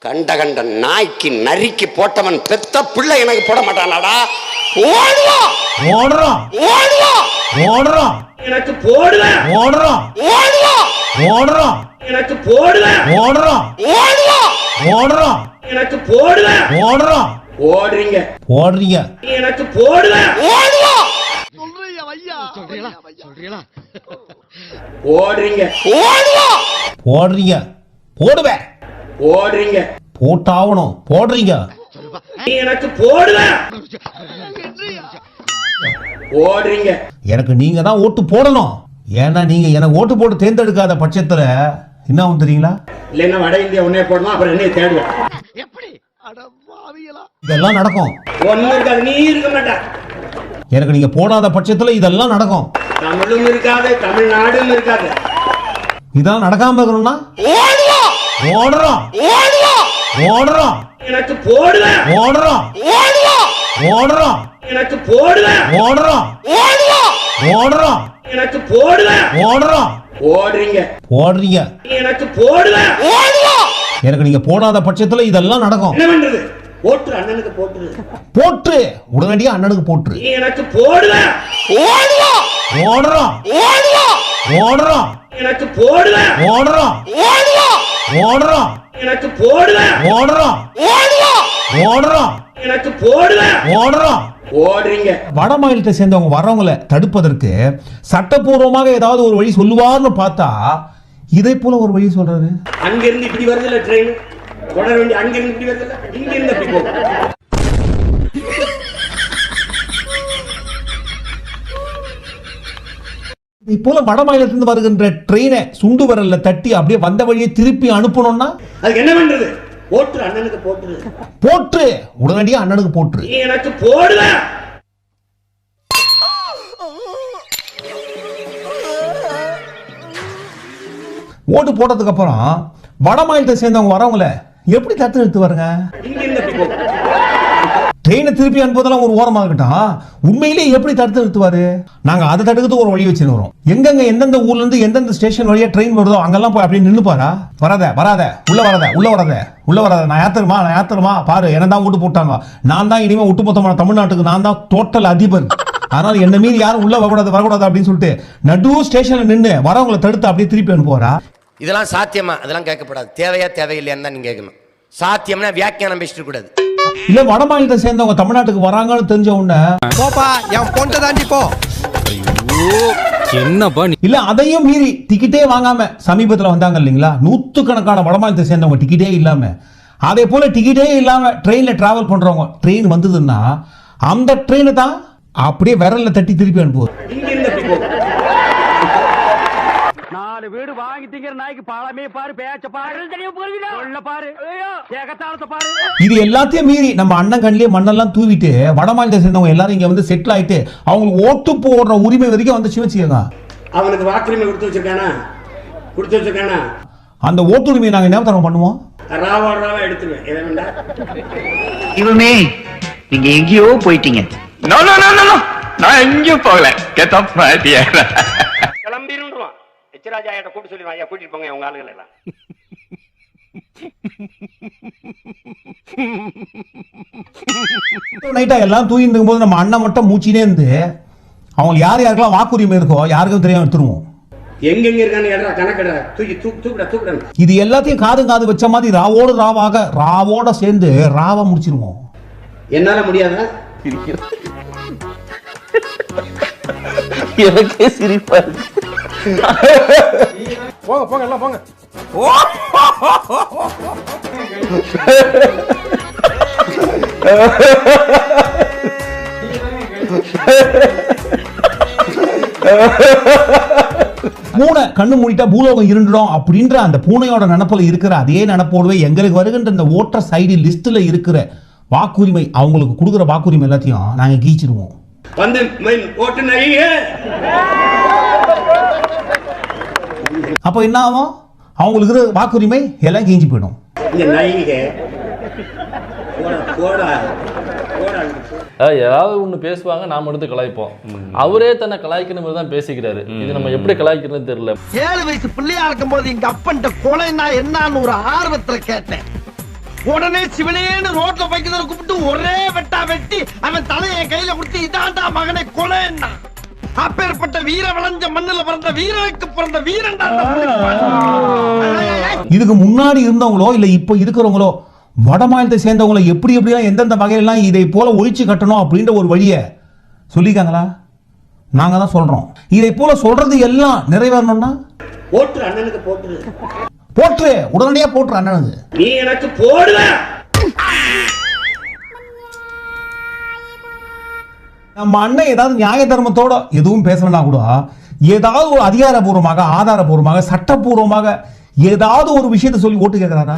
கண்ட கண்ட நாய்க்கு நரிக்கு போட்டவன் பெத்த பிள்ளை எனக்கு போட மாட்டானாடா. ஓடுவோம் ஓடுறோம் ஓடுவோம் ஓடுறோம் எனக்கு போடுவேன் ஓடுறோம் ஓடுவோம் ஓடுறோம் எனக்கு போடுவேன் ஓடுறோம் ஓடுவோம் ஓடுறோம் எனக்கு போடுவேன் ஓடுறோம் ஓடுறீங்க ஓடுறீங்க எனக்கு போடுவேன் ஓடுவோம் ஓடுறீங்க ஓடுவோம் போடுறீங்க போடுவேன் ஓடுறீங்க போட்டாவணும் போடுறீங்க எனக்கு போடுவேன் ஓடுறீங்க எனக்கு நீங்க தான் ஓட்டு போடணும். ஏன்னா நீங்க எனக்கு ஓட்டு போட்டு தேர்ந்தெடுக்காத பட்சத்துல என்ன ஆகும் தெரியுங்களா? இல்லைன்னா வட இந்தியா உன்னே போடணும், அப்புறம் என்ன தேடுவேன். இதெல்லாம் நடக்கும். ஒன்னும் இருக்காது, நீ இருக்க மாட்ட. எனக்கு நீங்க போடாத பட்சத்துல இதெல்லாம் நடக்கும். தமிழும் இருக்காது, தமிழ்நாடும் இருக்காது. இதெல்லாம் நடக்காம இருக்கணும்னா ஓடுவோம் ஓடுறோம் ஓடுவோம் ஓடுறோம் எனக்கு போடுவேன் ஓடுறோம் ஓடுவோம் ஓடுறோம் எனக்கு போடுவேன் ஓடுறோம் ஓடுவோம் ஓடுறோம் எனக்கு போடுவேன் ஓடுறோம் ஓடுறீங்க போடுறீங்க எனக்கு போடுவேன் ஓடுவோம் எனக்கு நீங்க போடாத பட்சத்துல இதெல்லாம் நடக்கும். என்ன பண்றது? போட்டு அண்ணனுக்கு போட்டுரு, போட்டு உடனடியா அண்ணனுக்கு போட்டுரு. எனக்கு போடுவேன் ஓடுவோம் ஓடுறோம் ஓடுவோம் ஓடுறோம் எனக்கு போடுவேன் ஓடுறோம் ஓடுவோம் ஓடுறோம் எனக்கு போடுவேன் ஓடுறோம் ஓடுவோம் ஓடுறோம் எனக்கு போடுவேன் ஓடுறோம் ஓடுறீங்க. வட மாநிலத்தை சேர்ந்தவங்க வரவங்களை தடுப்பதற்கு சட்டப்பூர்வமாக ஏதாவது ஒரு வழி சொல்லுவார்னு பார்த்தா இதே போல ஒரு வழி சொல்றாரு. அங்க இருந்து இப்படி வருதுல ட்ரெயின் தொடர வேண்டிய, அங்க இருந்து இப்படி வருதுல, இங்க இருந்து அப்படி போகும். இப்போல வட மாநிலத்திலிருந்து வருகின்ற ட்ரெயினை சுண்டு வரல தட்டி அப்படியே வந்த வழியை திருப்பி அனுப்பணும்னா அதுக்கு என்ன பண்றது? போட்டு அண்ணனுக்கு போட்டுரு, போட்டு உடனடியா அண்ணனுக்கு போட்டுரு. எனக்கு போடுவேன். ஓட்டு போட்டதுக்கு அப்புறம் வட மாநிலத்தை சேர்ந்தவங்க வரவங்கள எப்படி தத்து நிறுத்து வருங்க? இங்க இருந்து அப்படி போகும். ட்ரெயினை திருப்பி அனுப்புவதெல்லாம் ஒரு ஓரமாக இருக்கட்டும், உண்மையிலேயே எப்படி தடுத்து நிறுத்துவாரு? நாங்க அதை தடுக்கிறதுக்கு ஒரு வழி வச்சுன்னு வரோம். எங்கெங்க எந்தெந்த ஊர்ல இருந்து எந்தெந்த ஸ்டேஷன் வழியா ட்ரெயின் வருதோ அங்கெல்லாம் போய் அப்படியே நின்னுப்பாரா? வராத வராத உள்ள வராத உள்ள வராத உள்ள வராத, நான் யாத்திரமா பாரு, என்ன தான் ஓட்டு போட்டாங்க, நான் தான் இனிமே ஒட்டுமொத்தமான தமிழ்நாட்டுக்கு நான் தான் டோட்டல் அதிபர், அதனால என்ன மீறி யாரும் உள்ள வரக்கூடாது அப்படின்னு சொல்லிட்டு நடு ஸ்டேஷன்ல நின்று வரவங்களை தடுத்து அப்படியே திருப்பி அனுப்புவாரா? இதெல்லாம் சாத்தியமா? அதெல்லாம் கேட்கப்படாது. தேவையா தேவையில்லையான்னு தான் நீங்க கேட்கணும். சாத்தியம்னா வியாக்கியானம் பேசிட்டு கூடாது. இல்ல வட மாநிலத்தை சேர்ந்தவங்க தமிழ்நாட்டுக்கு வராங்கன்னு தெரிஞ்ச உடனே போப்பா என் பொண்ணை தாண்டி போ. என்னப்பா இல்ல அதையும் மீறி டிக்கெட்டே வாங்காம சமீபத்தில் வந்தாங்க இல்லைங்களா, நூற்றுக்கணக்கான வட மாநிலத்தை சேர்ந்தவங்க டிக்கெட்டே இல்லாம. அதே போல டிக்கெட்டே இல்லாம ட்ரெயின்ல டிராவல் பண்றவங்க ட்ரெயின் வந்ததுன்னா அந்த ட்ரெயினை தான் அப்படியே விரல்ல தட்டி திருப்பி அனுப்புவது. இங்க இருந்து அப்படி போகும். நாலு வீடு வாங்கி திங்கிற நாய்க்கு பாலமே பாரு, பேச்ச பாரு, பாரு, ஏகத்தாளத்தை பாரு. இது எல்லாத்தையும் மீறி நம்ம அண்ணன் கண்ணிலே மண்ணெல்லாம் தூவிட்டு வட மாநிலத்தை சேர்ந்தவங்க எல்லாரும் இங்க வந்து செட்டில் ஆயிட்டு அவங்களுக்கு ஓட்டு போடுற உரிமை வரைக்கும் வந்து வச்சுக்கோங்க. அவனுக்கு வாக்குரிமை கொடுத்து வச்சிருக்கானா? அந்த ஓட்டுரிமையை நாங்க என்ன தரம் பண்ணுவோம்? ராவா எடுத்துருவேன். எதை வேண்டா இவமே நீங்க எங்கேயோ போயிட்டீங்க. நான் எங்கேயும் போகல. கிளம்பிருவான். எச்சராஜா கிட்ட கூட்டு சொல்லிடுவான், ஐயா கூட்டிட்டு போங்க உங்க ஆளுகளை எல்லாம். நைட்டா எல்லாம் தூங்கிட்டு இருக்கும்போது நம்ம அண்ணன் மட்டும் மூச்சினே இருந்து அவங்க யாருக்கெல்லாம் வாக்குரிமை இருக்கோ யாருக்கும் தெரியாம எடுத்துருவோம். எங்கெங்க இருக்கான்னு கணக்கடா தூக்கிட. இது எல்லாத்தையும் காது வச்ச மாதிரி ராவோட சேர்ந்து ராவா முடிச்சிருவோம். என்னால முடியாதா? எனக்கே சிரிப்பா இருக்கு. போங்க எல்லாம் போங்க. பூனை கண்ணு மூடிட்டா பூலோகம் இருந்துடும் அப்படின்ற அந்த பூனையோட நினப்புல இருக்கிற அதே நினப்போடுவே எங்களுக்கு வருகின்ற இந்த ஓட்டர் சைடு லிஸ்ட்ல இருக்கிற வாக்குரிமை, அவங்களுக்கு கொடுக்குற வாக்குரிமை எல்லாத்தையும் நாங்க கீச்சிருவோம். வந்து ஓட்டு நகைங்க. அப்ப என்ன ஆகும்? அவங்களுக்கு இருக்கிற வாக்குரிமை எல்லாம் கீஞ்சி போயிடும். இந்த நகைங்க போடா ஏதாவது ஒண்ணு பேசுவாங்க, நாம எடுத்து கலாய்ப்போம். அவரே தன்னை கலாய்க்கிற மாதிரி தான் பேசிக்கிறாரு. இது நம்ம எப்படி கலாய்க்கிறதுன்னு தெரியல. 7 வயசு பிள்ளையா இருக்கும் போது எங்க அப்பன்ட்ட கொலைனா என்னன்னு ஒரு ஆர்வத்துல கேட்டேன். உடனே சிவனேன்னு ரோட்ல பைக்கிறத கூப்பிட்டு ஒரே வெட்டா வெட்டி அவன் தலையை கையில கொடுத்து இதாண்டா மகனை கொலைன்னா. அப்பேற்பட்ட வீர விளைஞ்ச மண்ணுல பிறந்த வீரனுக்கு பிறந்த வீரன். இதுக்கு முன்னாடி இருந்தவங்களோ இல்ல இப்ப இருக்கிறவங்களோ வட மாநிலத்தை சேர்ந்தவங்களோ எப்படி எப்படிலாம் எந்தெந்த வகையெல்லாம் இதை போல ஒழிச்சு கட்டணும் அப்படின்ற ஒரு வழியை சொல்லிக்காங்களா? நாங்க தான் சொல்றோம். இதை போல சொல்றது எல்லாம் நிறைவேறணும்னா போட்டு அண்ணனுக்கு போட்டு போற்று, உடனடியா போற்று அண்ணனுக்கு. நீ எனக்கு போடுவ. நம்ம அண்ணன் ஏதாவது நியாய தர்மத்தோட எதுவும் பேசலனா கூட ஏதாவது ஒரு அதிகாரபூர்வமாக ஆதாரபூர்வமாக சட்டப்பூர்வமாக ஏதாவது ஒரு விஷயத்தை சொல்லி ஓட்டு கேட்கிறாரா?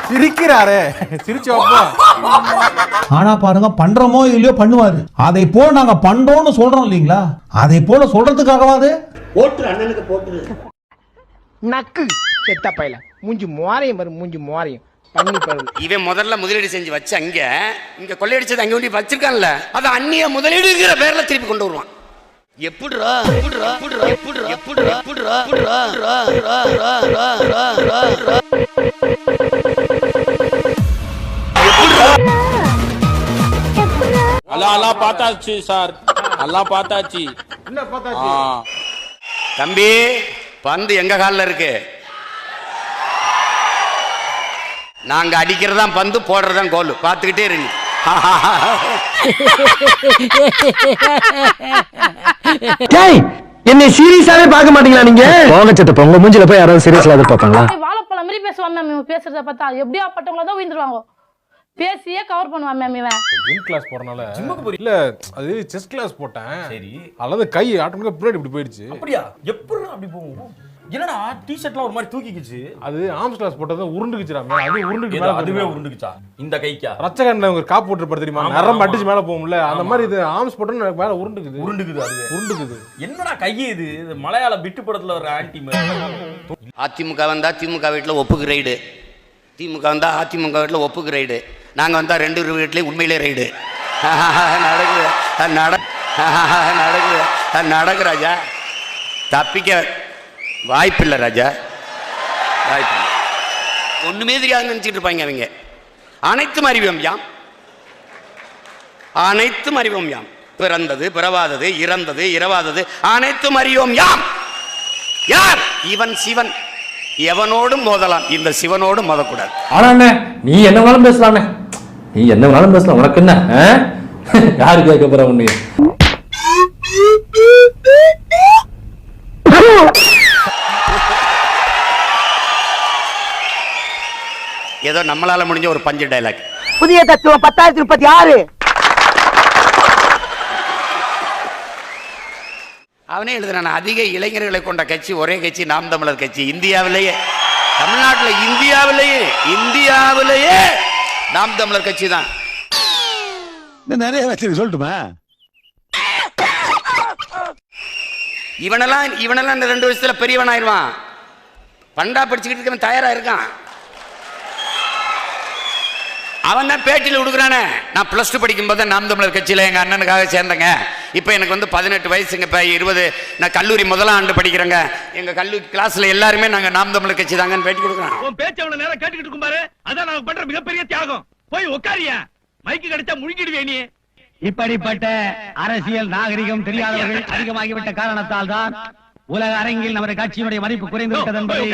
சிரிக்கிறாரே, சிரிச்சு ஆனா பாருங்க, பண்றோமோ இல்லையோ பண்ணுவாரு. அதை போல நாங்க பண்றோம்னு சொல்றோம் இல்லீங்களா, அதை போல சொல்றதுக்காகவாது போட்டு அண்ணனுக்கு போட்டு நக்கு செத்த பையல மூஞ்சி மோரையும் பாரு, மூஞ்சி மோரையும் பண்ணி பாரு. இவன் முதல்ல முதலீடு செஞ்சு வச்சு இங்க கொள்ளையடிச்சது அங்க ஒண்டி வச்சிருக்கான்ல, அதை அந்நிய முதலீடுங்கிற பேர்ல திருப்பி கொண்டு வருவான். எப்படிரா எப்படிரா எப்படிரா எப்படிரா எப்படிரா எல்லாம் பார்த்தாச்சு சார், எல்லாம் பார்த்தாச்சு. என்ன பார்த்தாச்சு? தம்பி, பந்து எங்க காலில் இருக்கு. நாங்க அடிக்கிறதா பந்து, போடுறதான் கோல். பார்த்துக்கிட்டே இருங்க. என்னை சீரியஸாவே பார்க்க மாட்டீங்களா நீங்க? போங்கச்சத்த உங்க மூஞ்சில போய் யாராவது சீரியஸ்ல எதிர்பார்ப்பாங்களா? வாழைப்பழம் மாதிரி பேசுவான் மேம். இவன் பேசுறத பார்த்தா எப்படியா பட்டவங்கள தான் உயிர்ந்துருவாங்க. பேசியே கவர் பண்ணுவான் மேம் இவன். ஜிம் கிளாஸ் போறனால இல்ல, அது செஸ் கிளாஸ் போட்டேன். சரி, அல்லது கை ஆட்டோமேட்டிக்கா பின்னாடி இப்படி போயிடுச்சு. அப்படியா? எப்படி அப்படி போகும்? என்னடா டி-ஷர்ட்லாம் ஒரு மாதிரி தூக்கிக்கிச்சு. அது ஆர்ம்ஸ் கிளாஸ் போட்டது உருண்டுக்குச்சுடா. அது உருண்டுக்கு மேல அதுவே உருண்டுக்குச்சா? இந்த கைக்கா ரச்சகன்ல ஒரு காப்பு போட்டுருப்பாரு தெரியுமா, நரம் அடிச்சு மேல போகும்ல, அந்த மாதிரி இது ஆர்ம்ஸ் போட்டா மேல உருண்டுக்குது. அதுவே உருண்டுக்குது. என்னடா கை இது? மலையாள பிட்டு படத்துல ஒரு ஆன்டி. அதிமுக வந்தா திமுக வீட்டில் ஒப்புக்கு ரைடு, திமுக வந்தா அதிமுக வீட்டில் ஒப்புக்கு ரைடு, நாங்க வந்தா ரெண்டு வீட்லயும் உண்மையிலே ரைடு. நடக்கு ராஜா, தப்பிக்க வாய்ப்பில்லை ராஜா, வாய்ப்பில்லை. ஒண்ணுமே தெரியாது நினைச்சிட்டு இருப்பாங்க அவங்க. அனைத்தும் அறிவோம் யாம், அனைத்தும் அறிவோம் யாம். பிறந்தது பிறவாதது இறந்தது இரவாதது அனைத்தும் அறிவோம் யாம். யார் இவன்? சிவன். எவனோடும் மோதலாம், இந்த சிவனோடும் மோதக்கூடாது. ஆனா அண்ணே, நீ என்ன வேணாலும் பேசலாமே, நீ என்ன வேணாலும் பேசலாம், உனக்கு என்ன? யாரு கேட்க போற உன்னைய? ஏதோ நம்மளால முடிஞ்ச ஒரு பஞ்சு டைலாக். புதிய தத்துவம் 1036. அவனே எழுதுறான், அதிக இளைஞர்களை கொண்ட கட்சி ஒரே கட்சி நாம் தமிழர் கட்சி. இந்தியாவிலேயே, தமிழ்நாட்டில் இந்தியாவிலேயே நாம் தமிழர் கட்சி தான். நிறைய வச்சிருக்கு சொல்லட்டுமா? இவனெல்லாம் இந்த 2 வருஷத்துல பெரியவன் ஆயிடுவான். பண்டா படிச்சுக்கிட்டு இருக்கவன் தயாரா இருக்கான். அவன் தான் பேட்டியில் கொடுக்குறானே, நான் +2 படிக்கும் போது நாம் தமிழர் கட்சியில் எங்கள் அண்ணனுக்காக சேர்ந்தேங்க, இப்போ எனக்கு வந்து 18 வயசுங்க, இப்போ 20, நான் கல்லூரி முதலாம் ஆண்டு படிக்கிறேங்க, எங்கள் கல்லூரி கிளாஸில் எல்லாருமே நாங்கள் நாம் தமிழர் கட்சி தாங்கன்னு பேட்டி கொடுக்குறான். உன் பேச்சு அவ்வளவு நேரம் கேட்டுக்கிட்டு இருக்கும் பாரு, அதான் நாங்க பண்ற மிகப்பெரிய தியாகம். போய் உட்காரியா, மைக்கு கிடைச்சா முழுங்கிடுவே நீ. இப்படிப்பட்ட அரசியல் நாகரிகம் தெரியாதவர்கள் அதிகமாகிவிட்ட காரணத்தால் தான் உலக அரங்கில் நமது கட்சியினுடைய மதிப்பு குறைந்து விட்டது என்பதை